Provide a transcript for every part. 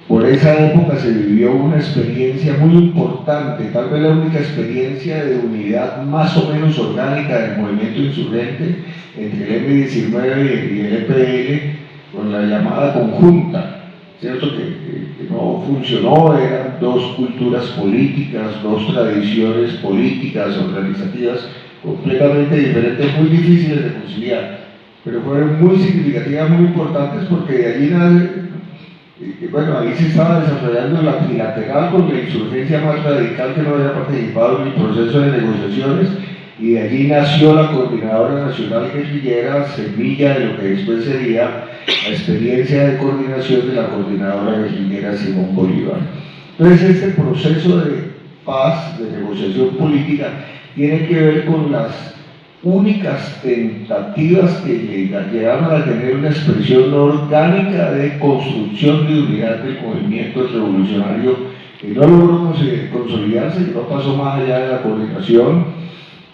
por esa época se vivió una experiencia muy importante, tal vez la única experiencia de unidad más o menos orgánica del movimiento insurgente entre el M-19 y el EPL, con la llamada conjunta, ¿cierto? Que no funcionó, eran dos culturas políticas, dos tradiciones políticas, organizativas completamente diferentes, muy difíciles de conciliar, pero fueron muy significativas, muy importantes, porque de allí bueno, ahí se estaba desarrollando la trilateral con la insurgencia más radical que no había participado en el proceso de negociaciones, y de allí nació la Coordinadora Nacional Guerrillera, semilla de lo que después sería la experiencia de coordinación de la Coordinadora Guerrillera Simón Bolívar. Entonces, este proceso de paz, de negociación política, tiene que ver con las únicas tentativas que llegaron a tener una expresión orgánica de construcción de unidad del movimiento revolucionario, que no logró consolidarse, que no pasó más allá de la coordinación,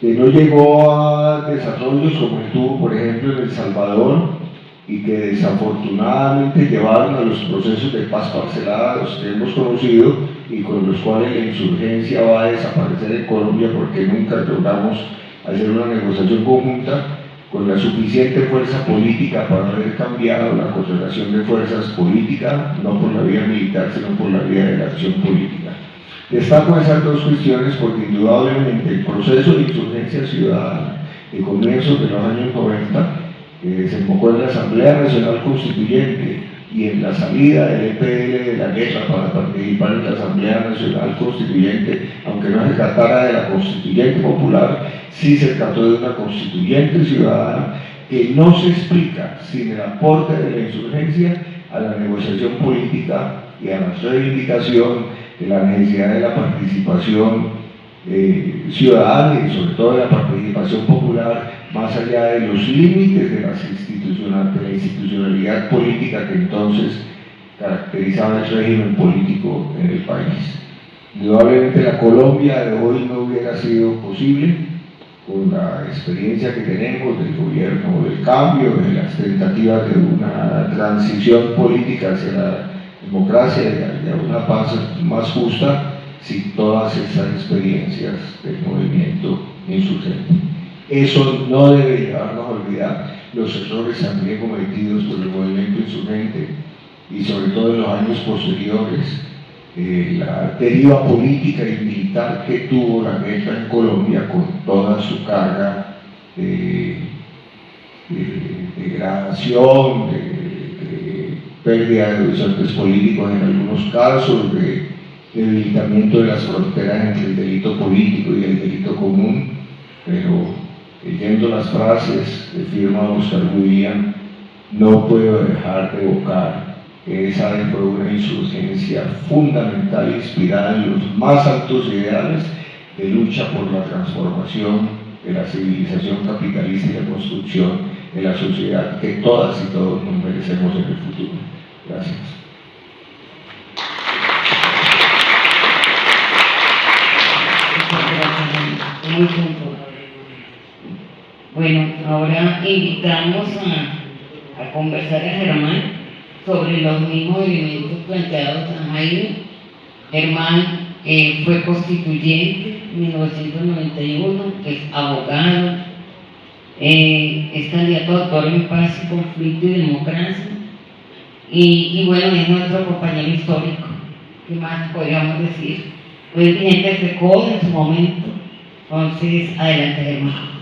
que no llegó a desarrollos como estuvo, por ejemplo, en El Salvador, y que desafortunadamente llevaron a los procesos de paz parcelados que hemos conocido y con los cuales la insurgencia va a desaparecer en Colombia, porque nunca logramos hacer una negociación conjunta con la suficiente fuerza política para haber cambiado la correlación de fuerzas políticas, no por la vía militar, sino por la vía de la acción política. Destaco esas dos cuestiones porque indudablemente el proceso de insurgencia ciudadana de comienzos de los años 90, que desembocó en la Asamblea Nacional Constituyente y en la salida del EPL de la guerra para participar en la Asamblea Nacional Constituyente, aunque no se tratara de la Constituyente Popular, sí se trató de una Constituyente Ciudadana que no se explica sin el aporte de la insurgencia a la negociación política y a la reivindicación de la necesidad de la participación ciudadana y sobre todo de la participación popular, más allá de los límites de la institucionalidad política que entonces caracterizaba el régimen político en el país. Indudablemente la Colombia de hoy no hubiera sido posible con la experiencia que tenemos del gobierno del cambio, de las tentativas de una transición política hacia la democracia y a una paz más justa, sin todas esas experiencias del movimiento insurgente. Eso no debe llevarnos a olvidar los errores también cometidos por el movimiento insurgente y sobre todo en los años posteriores, la deriva política y militar que tuvo la guerra en Colombia con toda su carga de degradación, de pérdida de horizontes políticos en algunos casos, de debilitamiento de las fronteras entre el delito político y el delito común, pero leyendo las frases que firma Oscar William, no puedo dejar de evocar que esa fue una insurgencia fundamental inspirada en los más altos ideales de lucha por la transformación de la civilización capitalista y la construcción de la sociedad que todas y todos nos merecemos en el futuro. Gracias. Muy puntual. Bueno, ahora invitamos a conversar a Germán sobre los mismos elementos planteados a Jaime. Germán fue constituyente en 1991, es abogado, es candidato a doctor en paz, conflicto y democracia, y bueno, es nuestro compañero histórico. ¿Qué más podríamos decir? Fue dirigente del FECODE en su momento. Entonces, adelante, Germán.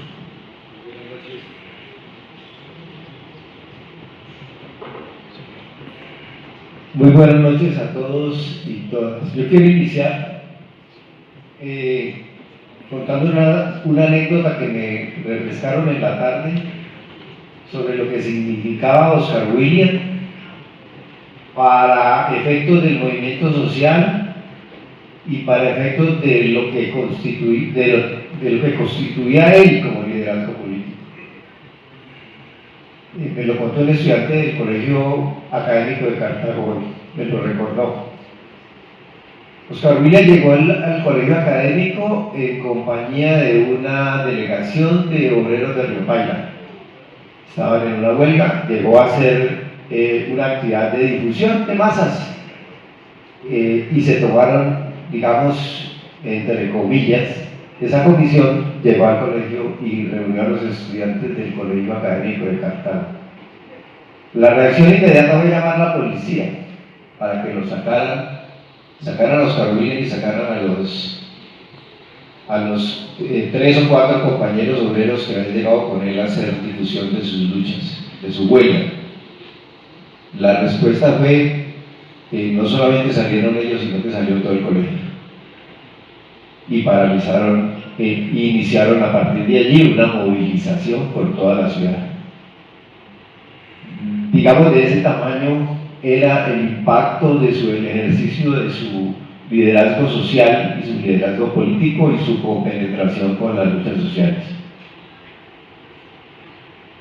Muy buenas noches a todos y todas. Yo quiero iniciar contando una anécdota que me refrescaron en la tarde sobre lo que significaba Oscar William para efectos del movimiento social y para efectos de lo que constituía él como liderazgo político. Me lo contó el estudiante del Colegio Académico de Cartago, me lo recordó. Oscar William llegó al colegio académico en compañía de una delegación de obreros de Río Paila. Estaban en una huelga, llegó a hacer una actividad de difusión de masas y se tomaron, digamos, entre comillas, esa comisión llegó al colegio y reunió a los estudiantes del Colegio Académico de Cartago. La reacción inmediata fue llamar a la policía para que los sacaran a Oscar William y sacaran a los 3 o 4 compañeros obreros que habían llegado con él a hacer difusión de sus luchas, de su huelga. La respuesta fue que no solamente salieron ellos, sino que salió todo el colegio. Y paralizaron e iniciaron a partir de allí una movilización por toda la ciudad. Digamos, de ese tamaño era el impacto de el ejercicio de su liderazgo social y su liderazgo político y su compenetración con las luchas sociales.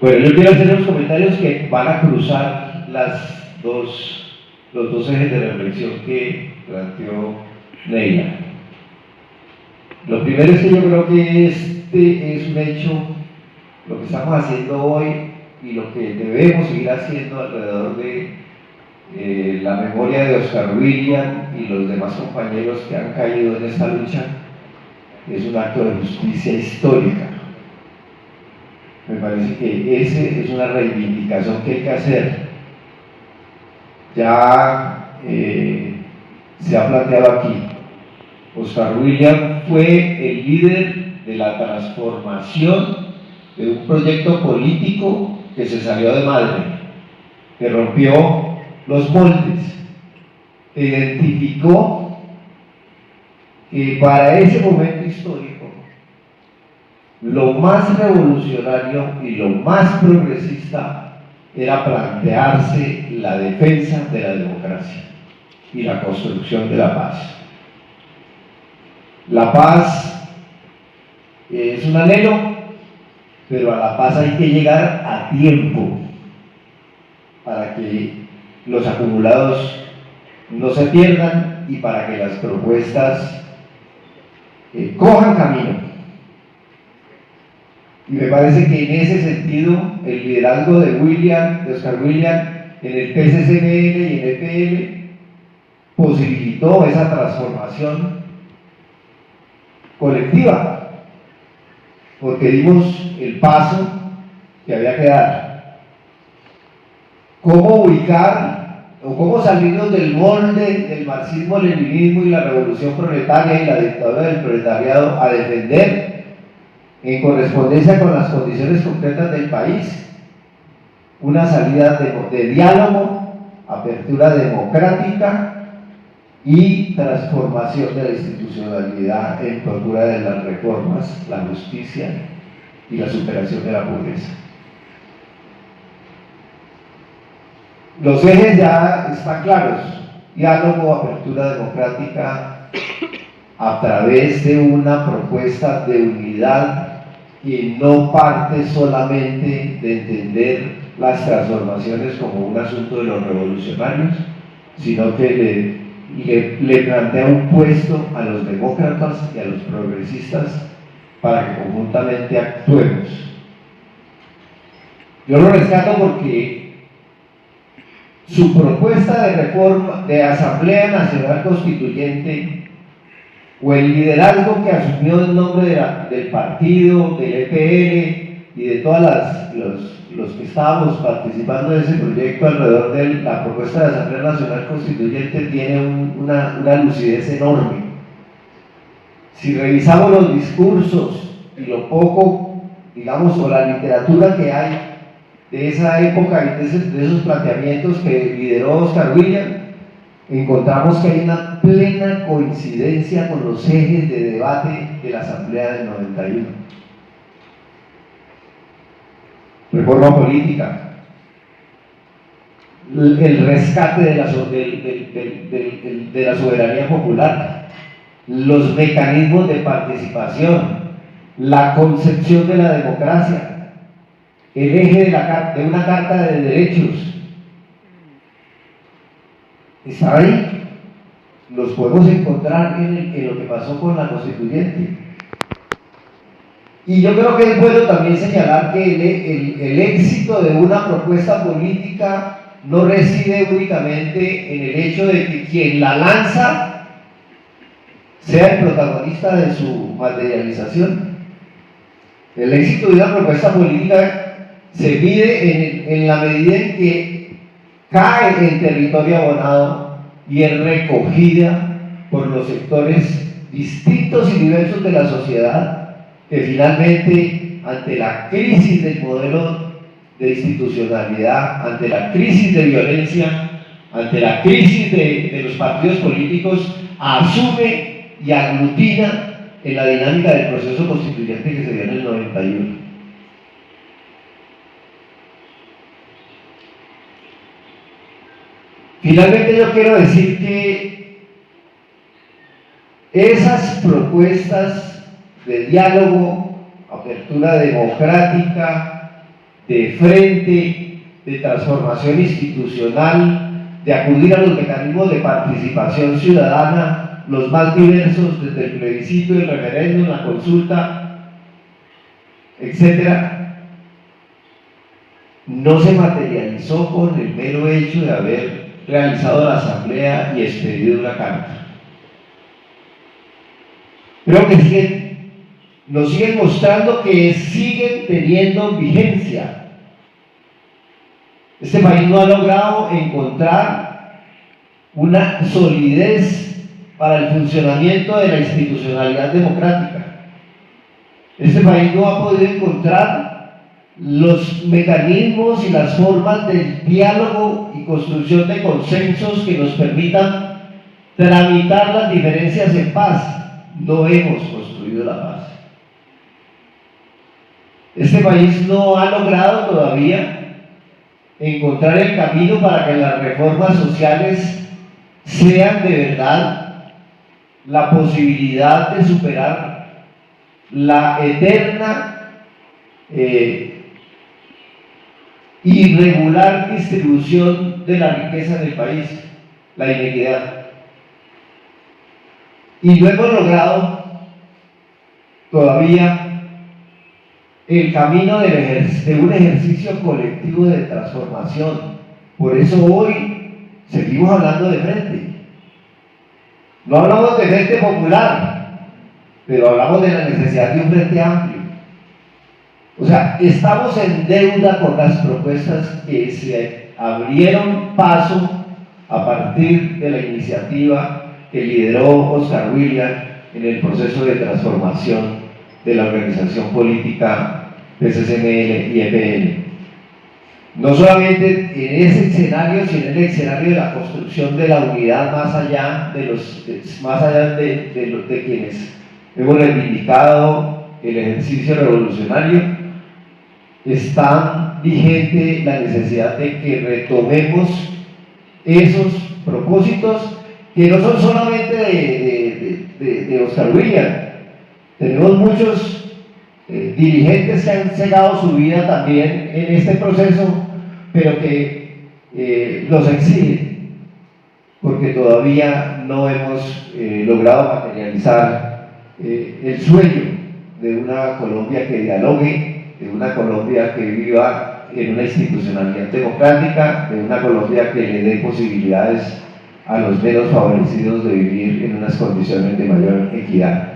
Bueno, yo quiero hacer unos comentarios que van a cruzar los dos ejes de reflexión que planteó Neila. Lo primero es que yo creo que este es un hecho, lo que estamos haciendo hoy y lo que debemos seguir haciendo alrededor de la memoria de Oscar William y los demás compañeros que han caído en esta lucha, es un acto de justicia histórica. Me parece que esa es una reivindicación que hay que hacer. Ya se ha planteado aquí, Oscar William fue el líder de la transformación de un proyecto político que se salió de madre, que rompió los moldes, que identificó que para ese momento histórico lo más revolucionario y lo más progresista era plantearse la defensa de la democracia y la construcción de la paz. La paz es un anhelo, pero a la paz hay que llegar a tiempo para que los acumulados no se pierdan y para que las propuestas cojan camino. Y me parece que en ese sentido el liderazgo de Oscar William en el PSCML y en el EPL posibilitó esa transformación colectiva, porque dimos el paso que había que dar. ¿Cómo ubicar o cómo salirnos del molde del marxismo-leninismo y la revolución proletaria y la dictadura del proletariado a defender, en correspondencia con las condiciones concretas del país, una salida de diálogo, apertura democrática y transformación de la institucionalidad en procura de las reformas, la justicia y la superación de la pobreza? Los ejes ya están claros: diálogo, apertura democrática a través de una propuesta de unidad que no parte solamente de entender las transformaciones como un asunto de los revolucionarios, sino que le plantea un puesto a los demócratas y a los progresistas para que conjuntamente actuemos. Yo lo rescato porque su propuesta de reforma de Asamblea Nacional Constituyente o el liderazgo que asumió en nombre del partido, del EPL y de todos los que estábamos participando de ese proyecto alrededor de la propuesta de Asamblea Nacional Constituyente tiene una lucidez enorme. Si revisamos los discursos y lo poco, digamos, o la literatura que hay de esa época y de esos planteamientos que lideró Oscar William, encontramos que hay una plena coincidencia con los ejes de debate de la Asamblea del 91. Reforma política, el rescate de la soberanía popular, los mecanismos de participación, la concepción de la democracia, el eje de una carta de derechos. Está ahí, los podemos encontrar en lo que pasó con la constituyente. Y yo creo que es bueno también señalar que el éxito de una propuesta política no reside únicamente en el hecho de que quien la lanza sea el protagonista de su materialización. El éxito de una propuesta política se mide en la medida en que cae en territorio abonado y es recogida por los sectores distintos y diversos de la sociedad, que finalmente, ante la crisis del modelo de institucionalidad, ante la crisis de violencia, ante la crisis de los partidos políticos, asume y aglutina en la dinámica del proceso constituyente que se dio en el 91. Finalmente yo quiero decir que esas propuestas de diálogo, apertura democrática, de frente, de transformación institucional, de acudir a los mecanismos de participación ciudadana, los más diversos, desde el plebiscito, el referéndum, la consulta, etc., no se materializó con el mero hecho de haber realizado la asamblea y expedido una carta. Creo que nos siguen mostrando que siguen teniendo vigencia. Este país no ha logrado encontrar una solidez para el funcionamiento de la institucionalidad democrática. Este país no ha podido encontrar los mecanismos y las formas de diálogo y construcción de consensos que nos permitan tramitar las diferencias en paz. No hemos construido la paz. Este país no ha logrado todavía encontrar el camino para que las reformas sociales sean de verdad la posibilidad de superar la eterna irregular distribución de la riqueza del país, la inequidad. Y no hemos logrado todavía el camino de un ejercicio colectivo de transformación. Por eso hoy seguimos hablando de frente. No hablamos de frente popular, pero hablamos de la necesidad de un frente amplio. O sea, estamos en deuda con las propuestas que se abrieron paso a partir de la iniciativa que lideró Oscar William en el proceso de transformación de la organización política PCCML y EPN. No solamente en ese escenario, sino en el escenario de la construcción de la unidad más allá de quienes hemos reivindicado el ejercicio revolucionario, está vigente la necesidad de que retomemos esos propósitos que no son solamente de Oscar William. Tenemos muchos dirigentes que han cegado su vida también en este proceso, pero que los exigen, porque todavía no hemos logrado materializar el sueño de una Colombia que dialogue, de una Colombia que viva en una institucionalidad democrática, de una Colombia que le dé posibilidades a los menos favorecidos de vivir en unas condiciones de mayor equidad.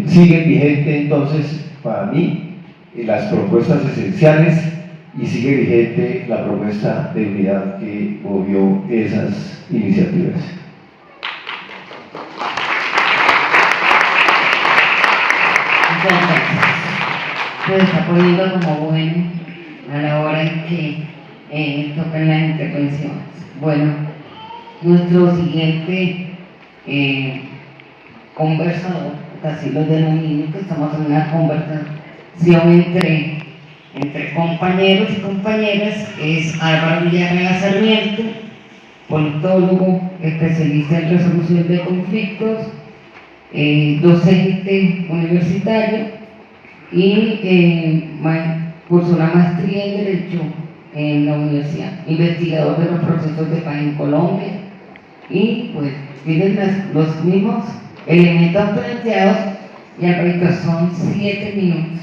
Siguen vigentes entonces para mí las propuestas esenciales y sigue vigente la propuesta de unidad que movió esas iniciativas. Muchas gracias. Se está poniendo como bueno a la hora en que tocan las intervenciones. Bueno, nuestro siguiente conversador, así lo denomino, que estamos en una conversación entre compañeros y compañeras, es Álvaro Villarreal Sarmiento, politólogo, especialista en resolución de conflictos, docente universitario y cursó una maestría en Derecho en la universidad, investigador de los procesos de paz en Colombia, y pues tienen los mismos elementos planteados, y al son 7 minutos.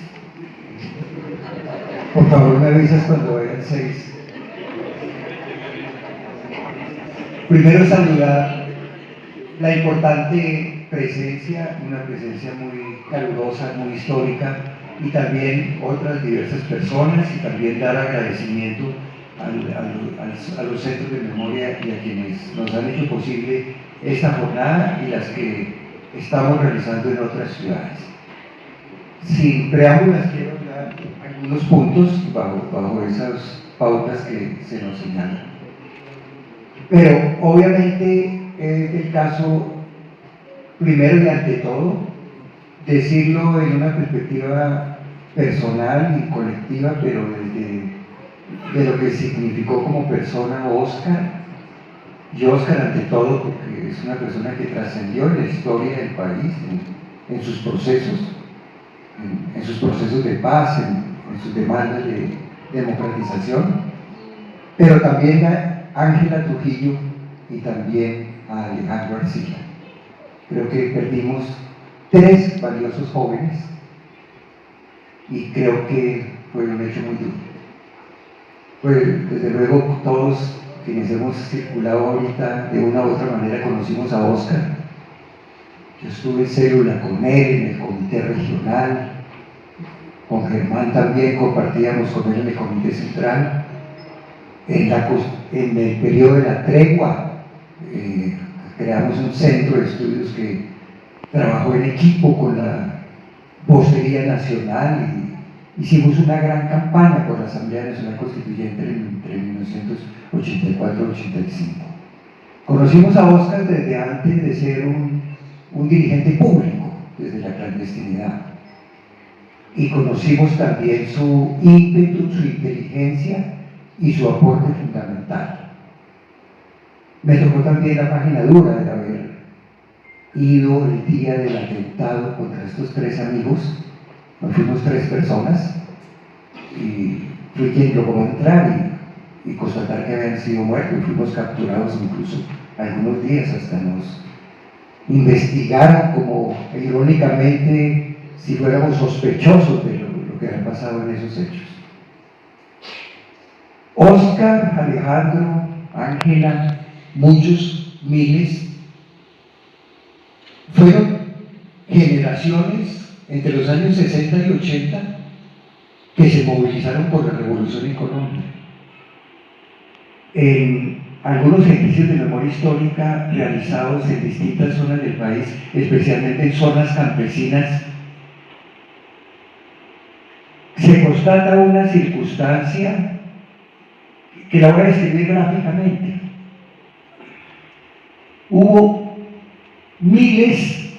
Por favor, me avisas cuando vayan 6. Primero saludar la importante presencia, una presencia muy calurosa, muy histórica, y también otras diversas personas, y también dar agradecimiento a los centros de memoria y a quienes nos han hecho posible esta jornada y las que estamos realizando en otras ciudades. Sin preámbulos, quiero dar algunos puntos bajo esas pautas que se nos señalan. Pero obviamente es el caso, primero y ante todo, decirlo en una perspectiva personal y colectiva, pero de lo que significó como persona Oscar, y Oscar ante todo porque es una persona que trascendió en la historia del país, en sus procesos, en sus procesos de paz, en sus demandas de democratización, pero también a Ángela Trujillo y también a Alejandro Arcila. Creo que perdimos 3 valiosos jóvenes y creo que fue un hecho muy duro. Pues desde luego todos quienes hemos circulado ahorita de una u otra manera conocimos a Oscar. Yo estuve en célula con él en el comité regional, con Germán también compartíamos con él en el comité central. En el periodo de la tregua creamos un centro de estudios que trabajó en equipo con la Vocería Nacional y hicimos una gran campaña por la Asamblea Nacional Constituyente entre 1984 y 85. Conocimos a Oscar desde antes de ser un dirigente público, desde la clandestinidad. Y conocimos también su ímpetu, su inteligencia y su aporte fundamental. Me tocó también la página dura de haber ido el día del atentado contra estos 3 amigos. Nos fuimos 3 personas y fui quien logró entrar y constatar que habían sido muertos. Fuimos capturados incluso algunos días, hasta nos investigaron como irónicamente si fuéramos sospechosos de lo que había pasado en esos hechos. Oscar, Alejandro, Ángela, muchos, miles, fueron generaciones entre los años 60 y 80 que se movilizaron por la revolución en Colombia. En algunos ejercicios de memoria histórica realizados en distintas zonas del país, especialmente en zonas campesinas, se constata una circunstancia que la voy a describir gráficamente. Hubo miles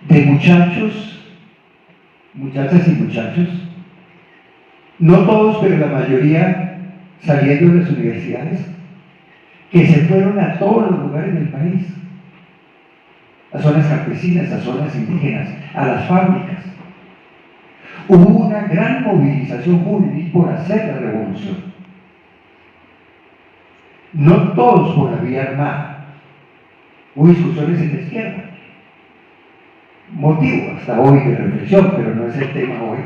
de muchachos, muchachas y muchachos, no todos, pero la mayoría saliendo de las universidades, que se fueron a todos los lugares del país, a zonas campesinas, a zonas indígenas, a las fábricas. Hubo una gran movilización juvenil por hacer la revolución. No todos por la vía armada. Hubo discusiones en la izquierda. Motivo hasta hoy de reflexión, pero no es el tema hoy.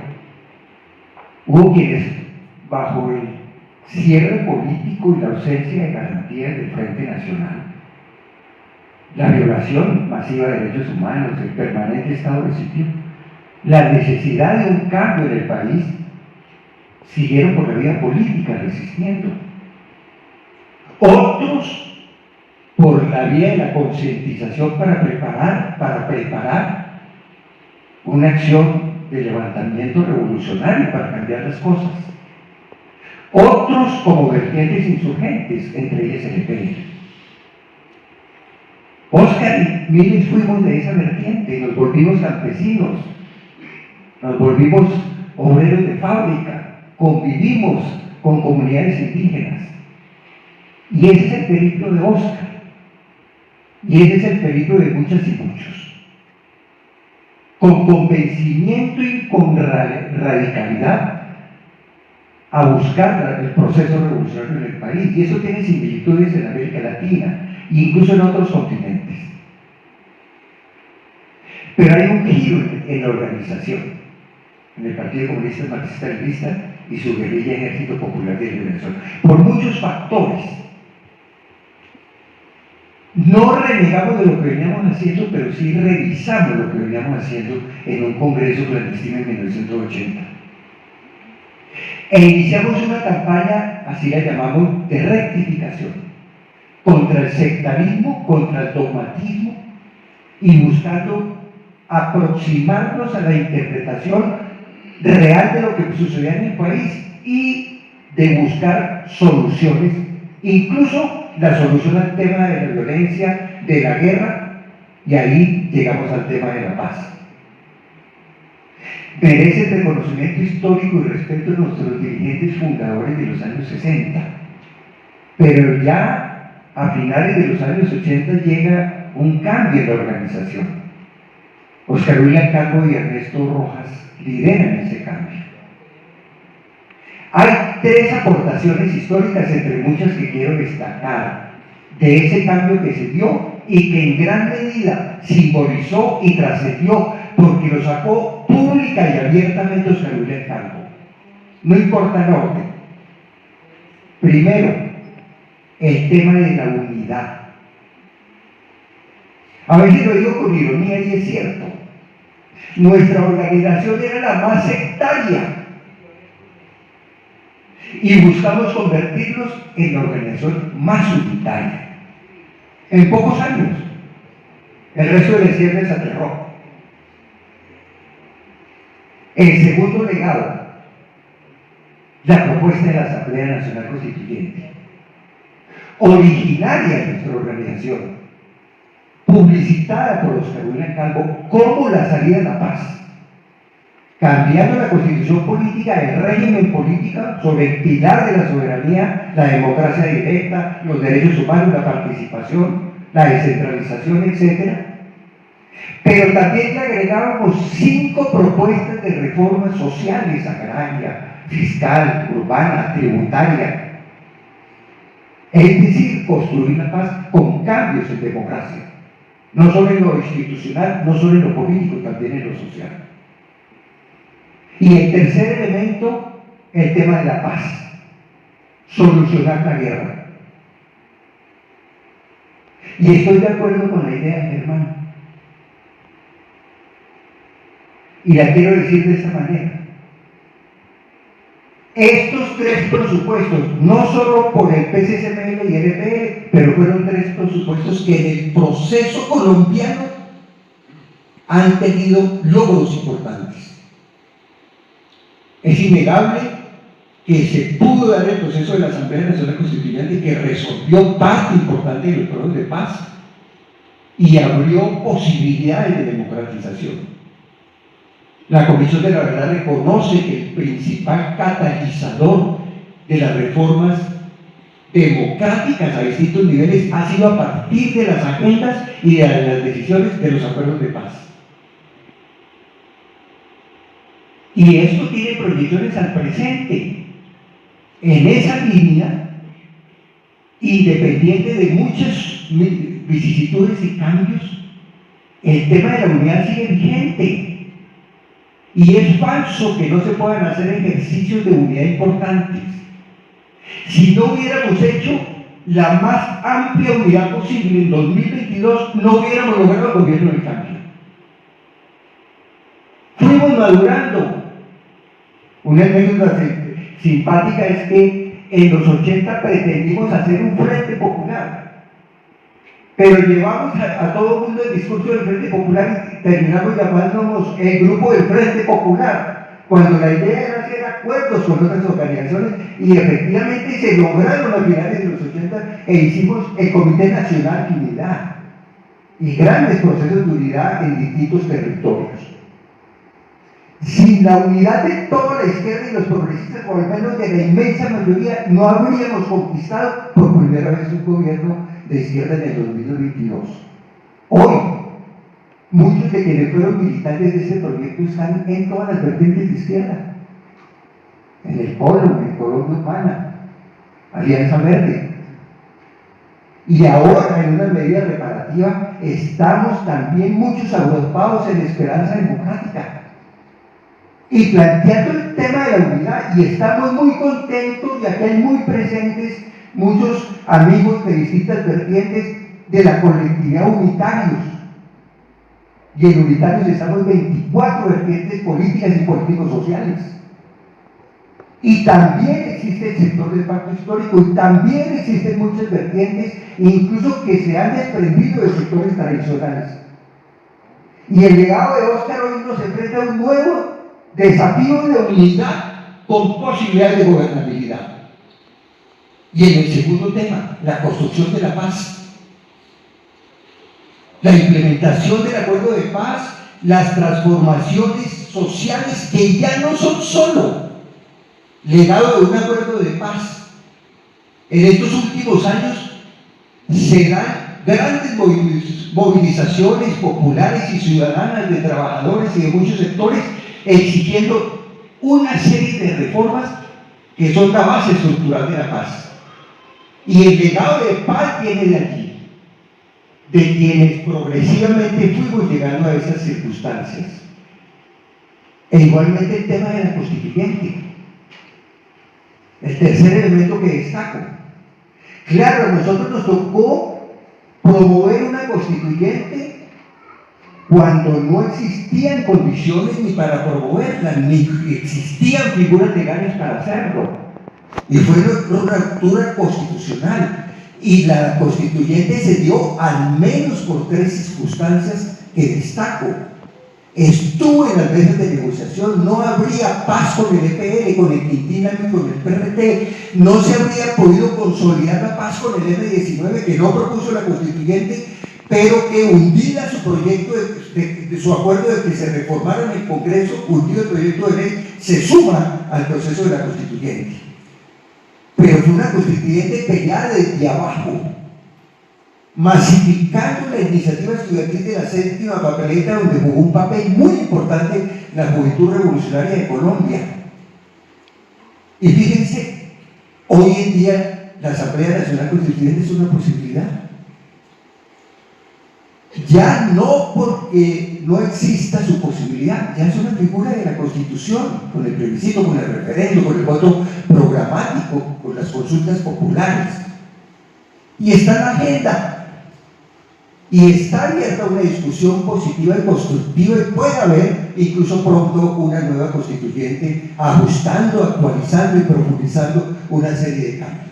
Hubo quienes, bajo el cierre político y la ausencia de garantías del Frente Nacional, la violación masiva de derechos humanos, el permanente estado de sitio, la necesidad de un cambio en el país, siguieron por la vía política resistiendo. Otros por la vía de la concientización para preparar una acción de levantamiento revolucionario para cambiar las cosas. Otros como vertientes insurgentes, entre ellas el EPL. Oscar y miles fuimos de esa vertiente, nos volvimos campesinos, nos volvimos obreros de fábrica, convivimos con comunidades indígenas. Y ese es el periplo de Oscar. Y ese es el periplo de muchas y muchos. Con convencimiento y con radicalidad a buscar el proceso revolucionario en el país. Y eso tiene similitudes en América Latina e incluso en otros continentes. Pero hay un giro en la organización, en el Partido Comunista Marxista-Leninista y su guerrilla Ejército Popular de Liberación, por muchos factores. No renegamos de lo que veníamos haciendo, pero sí revisamos lo que veníamos haciendo en un congreso clandestino en 1980. E iniciamos una campaña, así la llamamos, de rectificación, contra el sectarismo, contra el dogmatismo, y buscando aproximarnos a la interpretación real de lo que sucedía en el país y de buscar soluciones, incluso la solución al tema de la violencia, de la guerra, y ahí llegamos al tema de la paz. Merece el reconocimiento histórico y respeto de nuestros dirigentes fundadores de los años 60, pero ya a finales de los años 80 llega un cambio en la organización. Óscar William Calvo y Ernesto Rojas lideran ese cambio. Hay tres aportaciones históricas, entre muchas, que quiero destacar de ese cambio que se dio y que en gran medida simbolizó y trascendió, porque lo sacó pública y abiertamente Óscar William Calvo. No importa el orden. Primero, el tema de la unidad. A veces lo digo con ironía y es cierto. Nuestra organización era la más sectaria y buscamos convertirnos en la organización más unitaria. En pocos años, el resto de la izquierda se aterró. El segundo legado, la propuesta de la Asamblea Nacional Constituyente, originaria de nuestra organización, publicitada por Óscar William Calvo como la salida de la paz, cambiando la constitución política, el régimen político sobre el pilar de la soberanía, la democracia directa, los derechos humanos, la participación, la descentralización, etc. Pero también le agregábamos 5 propuestas de reformas sociales, agraria, fiscal, urbana, tributaria. Es decir, construir la paz con cambios en democracia. No solo en lo institucional, no solo en lo político, también en lo social. Y el tercer elemento, el tema de la paz. Solucionar la guerra. Y estoy de acuerdo con la idea de Germán. Y la quiero decir de esta manera. Estos 3 presupuestos, no solo por el PCCML y el EPL, pero fueron 3 presupuestos que en el proceso colombiano han tenido logros importantes. Es innegable que se pudo dar el proceso de la Asamblea Nacional Constituyente, que resolvió parte importante de los problemas de paz y abrió posibilidades de democratización. La Comisión de la Verdad reconoce que el principal catalizador de las reformas democráticas a distintos niveles ha sido a partir de las agendas y de las decisiones de los acuerdos de paz. Y esto tiene proyecciones al presente. En esa línea, independiente de muchas vicisitudes y cambios, el tema de la unidad sigue vigente. Y es falso que no se puedan hacer ejercicios de unidad importantes. Si no hubiéramos hecho la más amplia unidad posible en 2022, no hubiéramos logrado el gobierno del cambio. Fuimos madurando. Una anécdota simpática es que en los 80 pretendimos hacer un frente popular. Pero llevamos a todo el mundo el discurso del Frente Popular y terminamos llamándonos el Grupo del Frente Popular, cuando la idea era hacer acuerdos con otras organizaciones y efectivamente se lograron a finales de los 80 e hicimos el Comité Nacional de Unidad y grandes procesos de unidad en distintos territorios. Sin la unidad de toda la izquierda y los progresistas, o al menos de la inmensa mayoría, no habríamos conquistado por primera vez un gobierno de izquierda en el 2022. Hoy, muchos de quienes fueron militantes de ese proyecto están en todas las vertientes de izquierda, en el Polo, en el Colombia Humana, Alianza Verde. Y ahora, en una medida reparativa, estamos también muchos agrupados en Esperanza Democrática y planteando el tema de la unidad, y estamos muy contentos, y aquí hay muy presentes muchos amigos de distintas vertientes de la colectividad unitarios. Y en unitarios estamos 24 vertientes políticas y políticos sociales. Y también existe el sector del pacto histórico, y también existen muchas vertientes, incluso que se han desprendido de sectores tradicionales. Y el legado de Óscar hoy nos enfrenta a un nuevo desafío de unidad con posibilidades de gobernabilidad. Y en el segundo tema, la construcción de la paz, la implementación del acuerdo de paz, las transformaciones sociales que ya no son solo legado de un acuerdo de paz. En estos últimos años se dan grandes movilizaciones populares y ciudadanas de trabajadores y de muchos sectores exigiendo una serie de reformas que son la base estructural de la paz. Y el legado de paz viene de aquí, de quienes progresivamente fuimos llegando a esas circunstancias. E igualmente el tema de la constituyente. El tercer elemento que destaco. Claro, a nosotros nos tocó promover una constituyente cuando no existían condiciones ni para promoverla, ni existían figuras legales para hacerlo. Y fue una ruptura constitucional. Y la constituyente se dio al menos por 3 circunstancias que destaco. Estuvo en las mesas de negociación, no habría paz con el EPL, con el Quintina ni con el PRT, no se habría podido consolidar la paz con el M19, que no propuso la constituyente, pero que hundida su proyecto, de su acuerdo de que se reformara en el Congreso, hundido el proyecto de ley, se suma al proceso de la constituyente. Pero fue una constituyente peleada desde abajo, masificando la iniciativa estudiantil de la 7ª papeleta, donde jugó un papel muy importante la juventud revolucionaria de Colombia. Y fíjense, hoy en día la Asamblea Nacional Constituyente es una posibilidad. Ya no porque no exista su posibilidad, ya es una figura de la Constitución, con el plebiscito, con el referendo, con el voto programático, con las consultas populares. Y está en la agenda. Y está abierta una discusión positiva y constructiva, y puede haber incluso pronto una nueva constituyente ajustando, actualizando y profundizando una serie de cambios.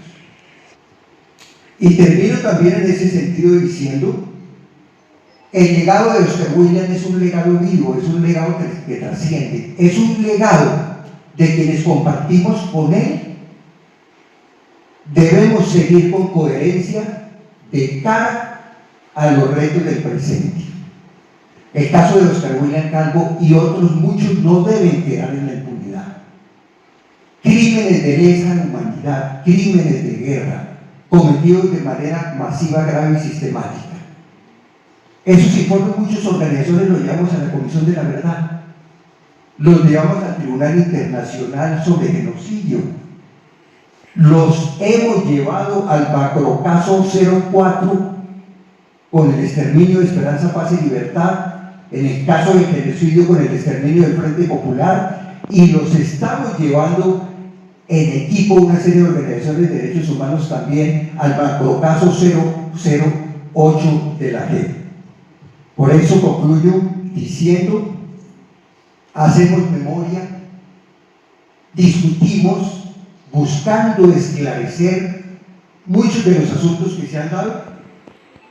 Y termino también en ese sentido diciendo: el legado de Óscar William es un legado vivo, es un legado que trasciende, es un legado de quienes compartimos con él. Debemos seguir con coherencia de cara a los retos del presente. El caso de Óscar William Calvo y otros muchos no deben quedar en la impunidad. Crímenes de lesa humanidad, crímenes de guerra, cometidos de manera masiva, grave y sistemática. Esos informes muchas organizaciones los llevamos a la Comisión de la Verdad, los llevamos al Tribunal Internacional sobre Genocidio, los hemos llevado al macrocaso 04 con el exterminio de Esperanza, Paz y Libertad, en el caso del genocidio con el exterminio del Frente Popular, y los estamos llevando en equipo una serie de organizaciones de derechos humanos también al macrocaso 008 de la JEP. Por eso concluyo diciendo: hacemos memoria, discutimos, buscando esclarecer muchos de los asuntos que se han dado,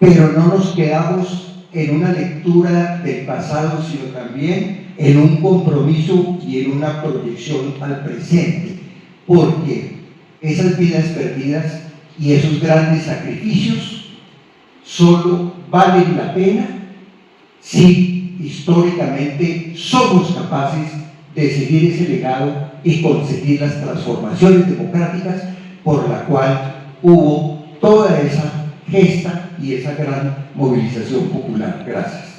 pero no nos quedamos en una lectura del pasado, sino también en un compromiso y en una proyección al presente, porque esas vidas perdidas y esos grandes sacrificios solo valen la pena si históricamente somos capaces de seguir ese legado y conseguir las transformaciones democráticas por la cual hubo toda esa gesta y esa gran movilización popular. Gracias.